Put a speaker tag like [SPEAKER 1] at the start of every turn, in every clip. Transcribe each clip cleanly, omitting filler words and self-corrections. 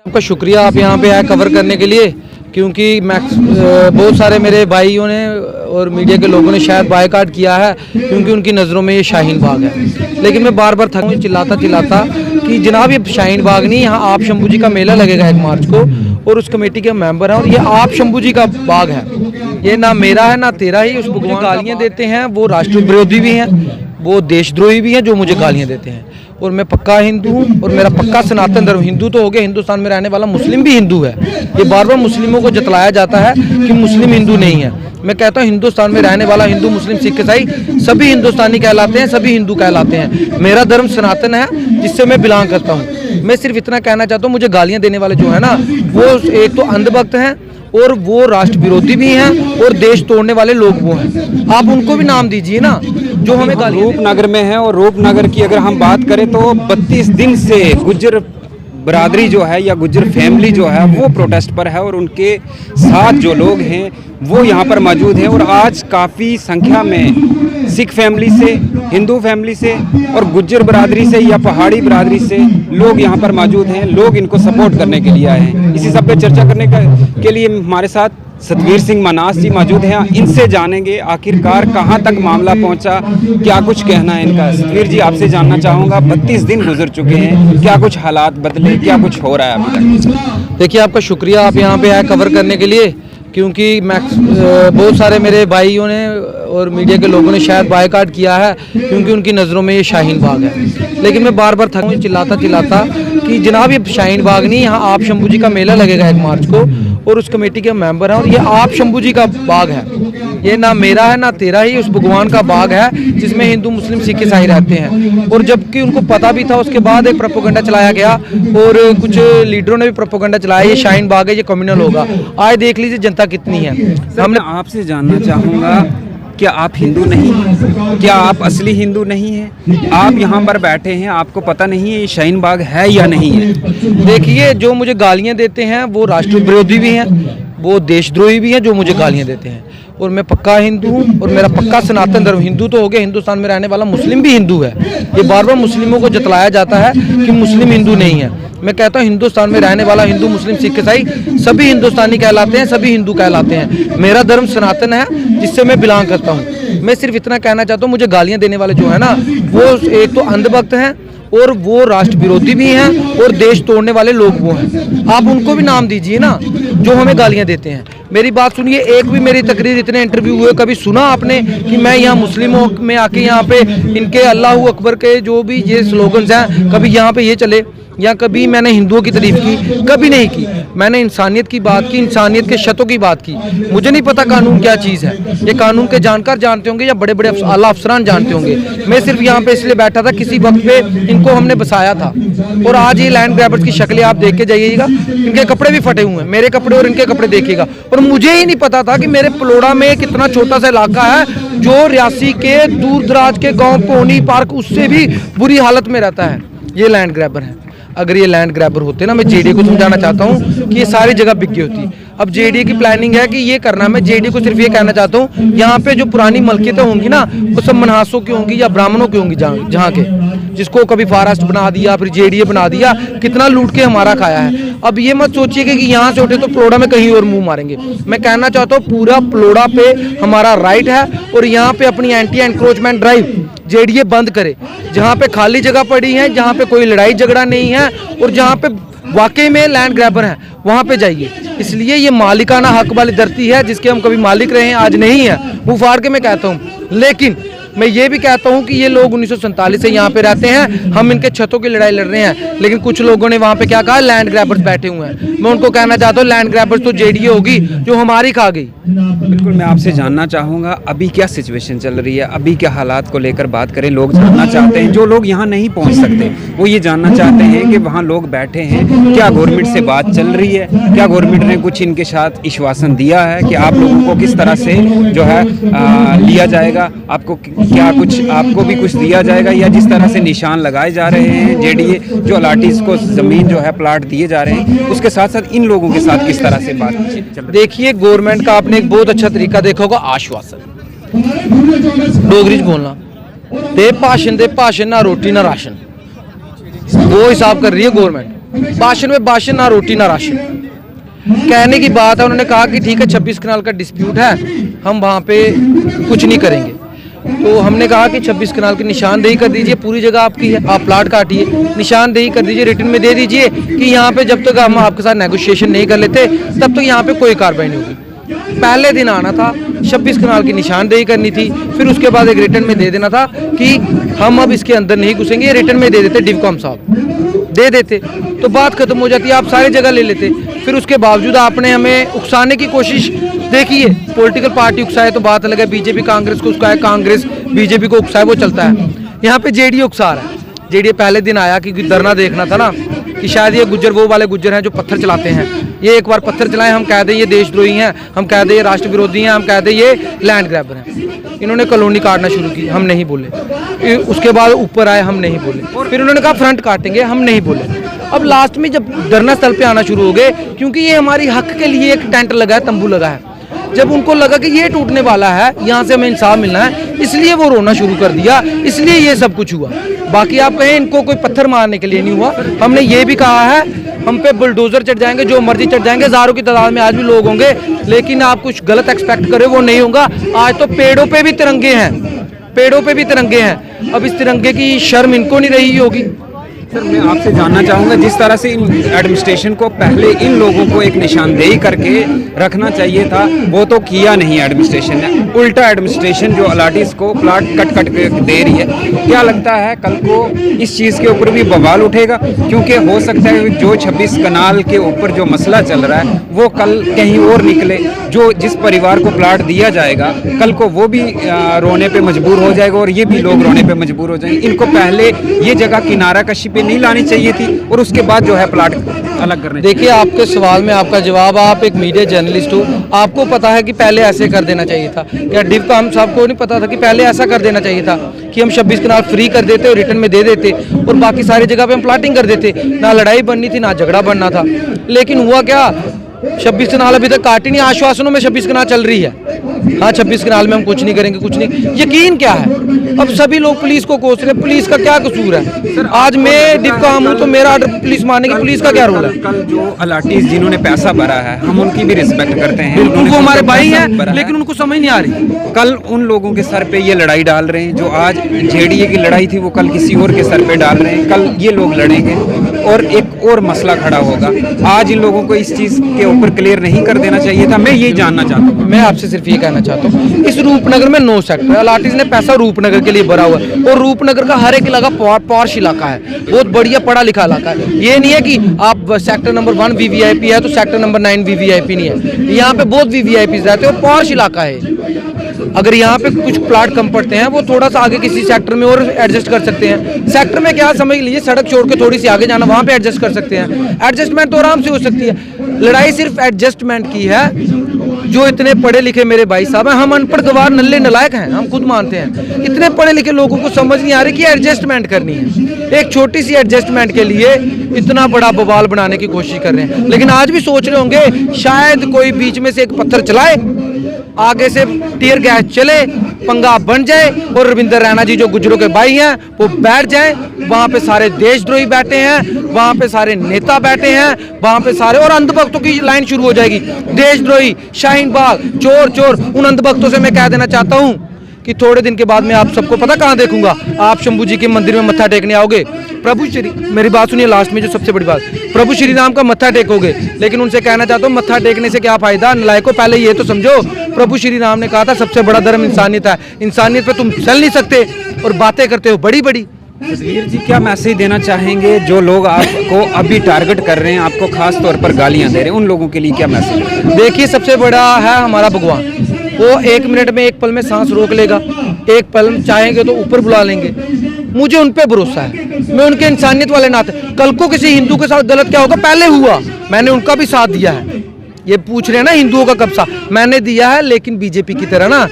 [SPEAKER 1] आपका शुक्रिया, आप यहाँ पे आए कवर करने के लिए, क्योंकि बहुत सारे मेरे भाइयों ने और मीडिया के लोगों ने शायद बायकॉट किया है क्योंकि उनकी नज़रों में ये शाहीन बाग है। लेकिन मैं बार बार थक चिल्लाता कि जनाब ये शाहीन बाग नहीं, यहाँ आप शंभू जी का मेला लगेगा 1 मार्च को और उस कमेटी के मेंबर हैं और ये आप शंभू जी का बाग है, ये ना मेरा है ना तेरा ही। उस भगवान गालियाँ देते हैं वो राष्ट्र विरोधी भी हैं, वो देशद्रोही भी हैं जो मुझे गालियाँ देते हैं। और मैं पक्का हिंदू हूँ और मेरा पक्का सनातन धर्म हिंदू तो हो गया, हिंदुस्तान में रहने वाला मुस्लिम भी हिंदू है। ये बार बार मुस्लिमों को जतलाया जाता है कि मुस्लिम हिंदू नहीं है। मैं कहता हूँ हिंदुस्तान में रहने वाला हिंदू मुस्लिम सिख ईसाई सभी हिंदुस्तानी कहलाते हैं, सभी हिंदू कहलाते हैं। मेरा धर्म सनातन है जिससे मैं बिलोंग करता हूँ। मैं सिर्फ इतना कहना चाहता हूँ, मुझे गालियाँ देने वाले जो है ना वो एक तो अंधभक्त हैं और वो राष्ट्र विरोधी भी हैं और देश तोड़ने वाले लोग वो हैं। आप उनको भी नाम दीजिए ना जो हमें
[SPEAKER 2] रूपनगर में है। और रूपनगर की अगर हम बात करें तो 32 दिन से गुज्जर बरादरी जो है या गुज्जर फैमिली जो है वो प्रोटेस्ट पर है और उनके साथ जो लोग हैं वो यहाँ पर मौजूद हैं। और आज काफ़ी संख्या में सिख फैमिली से, हिंदू फैमिली से और गुज्जर बरादरी से या पहाड़ी बरादरी से लोग यहाँ पर मौजूद हैं। लोग इनको सपोर्ट करने के लिए आए हैं। इसी सब पे चर्चा करने के लिए हमारे साथ सतवीर सिंह मनास जी मौजूद हैं। इनसे जानेंगे आखिरकार कहाँ तक मामला पहुँचा, क्या कुछ कहना है इनका। सतवीर जी, आपसे जानना चाहूँगा, 32 दिन गुजर चुके हैं, क्या कुछ हालात बदले, क्या कुछ हो रहा है अभी तक?
[SPEAKER 1] देखिए, आपका शुक्रिया, आप यहाँ पे आए कवर करने के लिए, क्योंकि बहुत सारे मेरे भाइयों ने और मीडिया के लोगों ने शायद बायकॉट किया है क्योंकि उनकी नज़रों में ये शाहीन बाग है। लेकिन मैं बार बार थक चिल्लाता कि जनाब ये शाहीन बाग नहीं, यहाँ आप शंभू जी का मेला लगेगा 1 मार्च को और उस कमेटी के मेंबर हैं और ये आप शंभू जी का बाग है, ये ना मेरा है ना तेरा ही। उस भगवान का बाग है जिसमें हिंदू मुस्लिम सिख ईसाई रहते हैं। और जबकि उनको पता भी था, उसके बाद एक प्रोपेगेंडा चलाया गया और कुछ लीडरों ने भी प्रोपेगेंडा चलाया ये शाहीन बाग है, ये कम्युनल होगा। आज देख लीजिए जनता कितनी है।
[SPEAKER 2] हमने आपसे जानना चाहूँगा, क्या आप हिंदू नहीं हैं? क्या आप असली हिंदू नहीं हैं? आप यहाँ पर बैठे हैं, आपको पता नहीं है ये शाहीन बाग है या नहीं है?
[SPEAKER 1] देखिए, जो मुझे गालियाँ देते हैं वो राष्ट्र विरोधी भी हैं, वो देशद्रोही भी हैं जो मुझे गालियाँ देते हैं। और मैं पक्का हिंदू हूँ और मेरा पक्का सनातन धर्म हिंदू तो हो गया, हिंदुस्तान में रहने वाला मुस्लिम भी हिंदू है। ये बार बार मुस्लिमों को जतलाया जाता है कि मुस्लिम हिंदू नहीं है। मैं कहता हूँ हिंदुस्तान में रहने वाला हिंदू मुस्लिम सिख ईसाई सभी हिंदुस्तानी कहलाते हैं, सभी हिंदू कहलाते हैं। मेरा धर्म सनातन है जिससे मैं बिलोंग करता हूँ। मैं सिर्फ इतना कहना चाहता हूँ, मुझे गालियाँ देने वाले जो है ना वो एक तो अंधभक्त हैं और वो राष्ट्र विरोधी भी हैं और देश तोड़ने वाले लोग वो हैं। आप उनको भी नाम दीजिए ना जो हमें गालियाँ देते हैं। मेरी बात सुनिए, एक भी मेरी तकरीर, इतने इंटरव्यू हुए, कभी सुना आपने कि मैं यहाँ मुस्लिमों में आके यहाँ पे इनके अल्लाह अकबर के जो भी ये स्लोगन्स हैं कभी यहाँ पे ये चले, या कभी मैंने हिंदुओं की तारीफ की? कभी नहीं की। मैंने इंसानियत की बात की, इंसानियत के शतों की बात की। मुझे नहीं पता कानून क्या चीज़ है, ये कानून के जानकार जानते होंगे या बड़े बड़े आला अफसरान जानते होंगे। मैं सिर्फ यहाँ पे इसलिए बैठा था, किसी वक्त पे इनको हमने बसाया था। और आज ये लैंड ग्रैबर्स की शक्लें आप देख के जाइएगा, इनके कपड़े भी फटे हुए हैं, मेरे कपड़े और इनके कपड़े देखिएगा। और मुझे ही नहीं पता था कि मेरे पलोड़ा में कितना छोटा सा इलाका है जो रियासी के दूर दराज के गाँव पोनी पार्क उससे भी बुरी हालत में रहता है। ये लैंड ग्रैबर है। अगर ये लैंड ग्रैबर होते ना, मैं जेडीए को समझाना चाहता हूँ कि ये सारी जगह बिक गई होती। अब जेडीए की प्लानिंग है कि ये करना। मैं जेडीए को सिर्फ ये कहना चाहता हूँ, यहाँ पे जो पुरानी मलकियतें होंगी ना वो सब मनहासों की होंगी या ब्राह्मणों की होंगी, जहाँ के जिसको कभी फॉरेस्ट बना दिया, फिर जेडीए बना दिया, कितना लूट के हमारा खाया है। अब ये मत सोचिए कि यहाँ से उठे तो पलोड़ा में कहीं और मुंह मारेंगे। मैं कहना चाहता हूँ पूरा पलोड़ा पे हमारा राइट है और यहाँ पे अपनी एंटी एनक्रोचमेंट ड्राइव जेडीए बंद करे। जहाँ पे खाली जगह पड़ी है, जहाँ पे कोई लड़ाई झगड़ा नहीं है और जहाँ पे वाकई में लैंड ग्रैबर है वहाँ पे जाइए। इसलिए ये मालिकाना हक वाली धरती है जिसके हम कभी मालिक रहे हैं, आज नहीं है। मुँह फाड़ के मैं कहता हूँ। लेकिन मैं ये भी कहता हूँ कि ये लोग 1947 से यहाँ पे रहते हैं, हम इनके छतों की लड़ाई लड़ रहे हैं। लेकिन कुछ लोगों ने वहाँ पे क्या कहा, लैंड ग्रैबर्स बैठे हुए हैं। मैं उनको कहना चाहता हूँ लैंड ग्रैबर्स तो जेडीए होगी जो हमारी खा गई।
[SPEAKER 2] बिल्कुल, मैं आपसे जानना चाहूँगा अभी क्या सिचुएशन चल रही है, अभी क्या हालात को लेकर बात करें। लोग जानना चाहते हैं, जो लोग यहाँ नहीं पहुँच सकते वो ये जानना चाहते हैं कि वहाँ लोग बैठे हैं, क्या गवर्नमेंट से बात चल रही है, क्या गवर्नमेंट ने कुछ इनके साथ आश्वासन दिया है कि आप लोगों को किस तरह से जो है लिया जाएगा, आपको क्या कुछ आपको भी कुछ दिया जाएगा, या जिस तरह से निशान लगाए जा रहे हैं जेडीए जो अलाटीज को ज़मीन जो है प्लाट दिए जा रहे हैं, उसके साथ साथ इन लोगों के साथ किस तरह से बात चल रही है?
[SPEAKER 1] देखिए, गवर्नमेंट का आपने एक बहुत अच्छा तरीका देखा होगा, आश्वासन डोगरी बोलना, दे भाषण ना रोटी ना राशन, वो हिसाब कर रही है गवर्नमेंट। भाषण में भाषण, ना रोटी ना राशन। कहने की बात है, उन्होंने कहा कि ठीक है 26 कनाल का डिस्प्यूट है, हम वहाँ पे कुछ नहीं करेंगे। तो हमने कहा कि 26 कनाल की निशानदेही कर दीजिए, पूरी जगह आपकी है, आप प्लाट काटिए, निशानदेही कर दीजिए, रिटर्न में दे दीजिए कि यहाँ पे जब तक हम आपके साथ नेगोशिएशन नहीं कर लेते तब तक यहाँ पे कोई कार्रवाई नहीं होगी। पहले दिन आना था, 26 कनाल की निशानदेही करनी थी, फिर उसके बाद एक रिटर्न में दे देना था कि हम अब इसके अंदर नहीं घुसेंगे, रिटर्न में दे देते, डिवकॉम साहब दे देते तो बात खत्म हो जाती, आप सारी जगह ले लेते। फिर उसके बावजूद आपने हमें उकसाने की कोशिश, देखिए पॉलिटिकल पार्टी उकसाए तो बात अलग है, बीजेपी कांग्रेस को उकसाए, कांग्रेस बीजेपी को उकसाए, वो चलता है। यहाँ पे जेडीए उकसा रहा है। जेडीए पहले दिन आया कि धरना देखना था ना कि शायद ये गुज्जर वो वाले गुज्जर हैं जो पत्थर चलाते हैं, ये एक बार पत्थर चलाएं हम कह दें ये देशद्रोही हैं, हम कह दें ये राष्ट्र विरोधी हैं, हम कह दें ये लैंड ग्रैबर हैं। इन्होंने कॉलोनी काटना शुरू की, हम नहीं बोले। उसके बाद ऊपर आए, हम नहीं बोले। फिर उन्होंने कहा फ्रंट काटेंगे, हम नहीं बोले। अब लास्ट में जब धरना स्थल पे आना शुरू हो गए, क्योंकि ये हमारी हक के लिए एक टेंट लगा है, तंबू लगा है, जब उनको लगा कि ये टूटने वाला है, यहाँ से हमें इंसाफ मिलना है, इसलिए वो रोना शुरू कर दिया, इसलिए ये सब कुछ हुआ। बाकी आप कहें इनको कोई पत्थर मारने के लिए नहीं हुआ। हमने ये भी कहा है हम पे बुलडोजर चढ़ जाएंगे, जो मर्जी चढ़ जाएंगे, हजारों की तादाद में आज भी लोग होंगे, लेकिन आप कुछ गलत एक्सपेक्ट करें वो नहीं होगा। आज तो पेड़ों पे भी तिरंगे हैं, पेड़ों पे भी तिरंगे हैं। अब इस तिरंगे की शर्म इनको नहीं रही होगी।
[SPEAKER 2] सर मैं आपसे जानना चाहूँगा, जिस तरह से इन एडमिनिस्ट्रेशन को पहले इन लोगों को एक निशानदेही करके रखना चाहिए था, वो तो किया नहीं एडमिनिस्ट्रेशन ने, उल्टा एडमिनिस्ट्रेशन जो अलाटीज को प्लाट कट कट के दे रही है। क्या लगता है कल को इस चीज़ के ऊपर भी बवाल उठेगा? क्योंकि हो सकता है जो 26 कनाल के ऊपर जो मसला चल रहा है वो कल कहीं और निकले, जो जिस परिवार को प्लाट दिया जाएगा कल को वो भी रोने पर मजबूर हो जाएगा और ये भी लोग रोने पर मजबूर हो जाएंगे। इनको पहले ये जगह किनारा कशी पे नहीं लानी चाहिए थी और उसके बाद जो है प्लाट अलग करने।
[SPEAKER 1] देखिए आपके सवाल में आपका जवाब, आप एक मीडिया जर्नलिस्ट हो, आपको पता है कि पहले ऐसे कर देना चाहिए था। क्या डिवकॉम साहब को नहीं पता था कि पहले ऐसा कर देना चाहिए था कि हम 26 कनाल फ्री कर देते और रिटर्न में दे देते और बाकी सारी जगह पे हम प्लाटिंग कर देते, ना लड़ाई बननी थी ना झगड़ा बनना था। लेकिन हुआ क्या, 26 कनाल अभी तक काटी नहीं, आश्वासनों में 26 कनाल चल रही है। हाँ 26 कनाल में हम कुछ नहीं करेंगे, कुछ नहीं, यकीन क्या है? अब सभी लोग पुलिस को कोस रहे हैं, पुलिस का क्या कसूर है? आज मैं डिवकॉम हूँ तो मेरा ऑर्डर पुलिस मानेगी, पुलिस का क्या रोल है?
[SPEAKER 2] कल जो अलाटीज जिन्होंने पैसा भरा है हम उनकी भी रिस्पेक्ट करते हैं,
[SPEAKER 1] बिल्कुल वो हमारे भाई हैं, लेकिन उनको समझ नहीं आ रही।
[SPEAKER 2] कल उन लोगों के सर पे ये लड़ाई डाल रहे हैं, जो आज जेडीए की लड़ाई थी वो कल किसी और के सर पे डाल रहे हैं। कल ये लोग लड़ेंगे और एक और मसला खड़ा होगा। आज इन लोगों को इस चीज़ के ऊपर क्लियर नहीं कर देना चाहिए था। मैं यही जानना चाहता हूँ।
[SPEAKER 1] मैं आपसे सिर्फ ये कहना चाहता हूँ, इस रूपनगर में 9 सेक्टर है, अलाटीज ने पैसा रूपनगर के लिए भरा हुआ है और रूपनगर का हर एक इलाका पॉश इलाका है, बहुत बढ़िया पढ़ा लिखा इलाका है। ये नहीं है कि आप सेक्टर नंबर 1 VVIP है तो सेक्टर नंबर 9 VVIP नहीं है। यहाँ पे बहुत VVIPs रहते हैं और पॉश इलाका है। अगर यहाँ पे कुछ प्लाट कम पड़ते हैं वो थोड़ा सा आगे किसी सेक्टर में और एडजस्ट कर सकते हैं। सेक्टर में क्या समझ लीजिए, सड़क छोड़ के थोड़ी सी आगे जाना, वहाँ पे एडजस्ट कर सकते हैं। एडजस्टमेंट तो आराम से हो सकती है। लड़ाई सिर्फ एडजस्टमेंट की है। जो इतने पढ़े लिखे मेरे भाई साहब हैं, हम अनपढ़ गवार नल्ले नलायक हैं, हम खुद मानते हैं। इतने पढ़े लिखे लोगों को समझ नहीं आ रही कि एडजस्टमेंट करनी है। एक छोटी सी एडजस्टमेंट के लिए इतना बड़ा बवाल बनाने की कोशिश कर रहे हैं। लेकिन आज भी सोच रहे होंगे शायद कोई बीच में से एक पत्थर चलाए, आगे से टीयर गैस चले, पंगा बन जाए और रविंदर रैना जी जो गुजरों के भाई हैं वो बैठ जाए। वहाँ पे सारे देशद्रोही बैठे हैं, वहाँ पे सारे नेता बैठे हैं, वहाँ पे सारे और अंधभक्तों की लाइन शुरू हो जाएगी। देशद्रोही, शाहीन बाग, चोर चोर। उन अंधभक्तों से मैं कह देना चाहता हूँ कि थोड़े दिन के बाद मैं आप सबको पता कहाँ देखूंगा, आप शंभू जी के मंदिर में मत्था टेकने आओगे। प्रभु श्री, मेरी बात सुनिए लास्ट में जो सबसे बड़ी बात, प्रभु श्री राम का मत्था टेकोगे। लेकिन उनसे कहना चाहता हूँ मत्था टेकने से क्या फायदा, नलायकों पहले ये तो समझो प्रभु श्री राम ने कहा था सबसे बड़ा धर्म इंसानियत है। इंसानियत पे तुम चल नहीं सकते और बातें करते हो बड़ी बड़ी।
[SPEAKER 2] तस्वीर जी क्या मैसेज देना चाहेंगे जो लोग आपको अभी टारगेट कर रहे हैं, आपको खास तौर पर गालियां दे रहे हैं, उन लोगों के लिए क्या मैसेज?
[SPEAKER 1] देखिए सबसे बड़ा है हमारा भगवान, वो 1 मिनट में 1 पल में सांस रोक लेगा, 1 पल चाहेंगे तो ऊपर बुला लेंगे। मुझे उन पे भरोसा है, मैं उनके इंसानियत वाले नाते, कल को किसी हिंदू के साथ गलत क्या होगा, पहले हुआ, मैंने उनका भी साथ दिया है। ये पूछ रहे हैं ना हिंदुओं का कब्जा, मैंने दिया है, लेकिन बीजेपी की तरह ना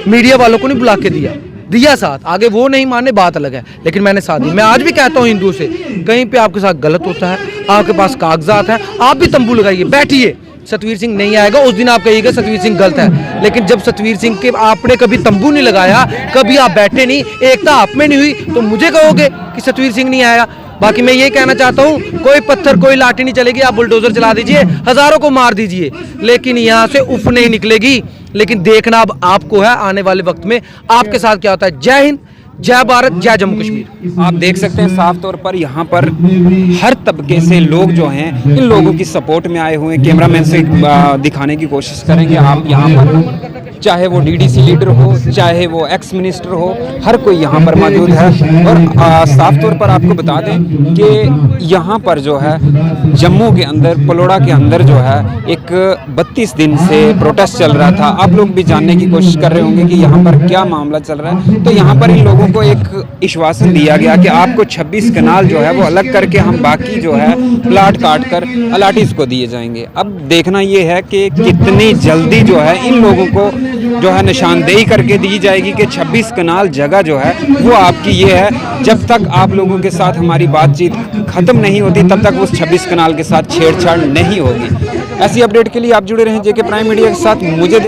[SPEAKER 1] मीडिया वालों को नहीं बुला के दिया साथ। आगे वो नहीं माने बात अलग है, लेकिन मैंने साथ दी। मैं आज भी कहता हूँ हिंदुओं से, कहीं पे आपके साथ गलत होता है, आपके पास कागजात हैं, आप भी तंबू लगाइए, बैठिए। सतवीर सिंह नहीं आएगा उस दिन आप कहिएगा सतवीर सिंह गलत है, लेकिन जब सतवीर सिंह के आपने कभी तंबू नहीं लगाया, कभी आप बैठे नहीं, एकता आप में नहीं हुई, तो मुझे कहोगे कि सतवीर सिंह नहीं आया। बाकी मैं ये कहना चाहता हूँ, कोई पत्थर कोई लाठी नहीं चलेगी, आप बुलडोजर चला दीजिए, हजारों को मार दीजिए, लेकिन यहाँ से उफ नहीं निकलेगी। लेकिन देखना अब आपको है आने वाले वक्त में आपके साथ क्या होता है। जय हिंद, जय भारत, जय जम्मू कश्मीर।
[SPEAKER 2] आप देख सकते हैं साफ तौर पर यहाँ पर हर तबके से लोग जो हैं इन लोगों की सपोर्ट में आए हुए हैं। कैमरामैन से दिखाने की कोशिश करेंगे आप यहाँ पर, चाहे वो डीडीसी लीडर हो, चाहे वो एक्स मिनिस्टर हो, हर कोई यहाँ पर मौजूद है। और साफ तौर पर आपको बता दें कि यहाँ पर जो है जम्मू के अंदर, पलोड़ा के अंदर जो है एक 32 दिन से प्रोटेस्ट चल रहा था। आप लोग भी जानने की कोशिश कर रहे होंगे कि यहाँ पर क्या मामला चल रहा है। तो यहाँ पर इन लोगों को एक आश्वासन दिया गया कि आपको 26 कनाल जो है वो अलग करके हम बाकी जो है प्लाट काट कर अलाटीज को दिए जाएंगे। अब देखना ये है कि कितनी जल्दी जो है इन लोगों को जो है निशानदेही करके दी जाएगी कि 26 कनाल जगह जो है वो आपकी ये है। जब तक आप लोगों के साथ हमारी बातचीत खत्म नहीं होती तब तक उस 26 कनाल के साथ छेड़छाड़ नहीं होगी। ऐसी अपडेट के लिए आप जुड़े रहें जेके प्राइम मीडिया के साथ। मुझे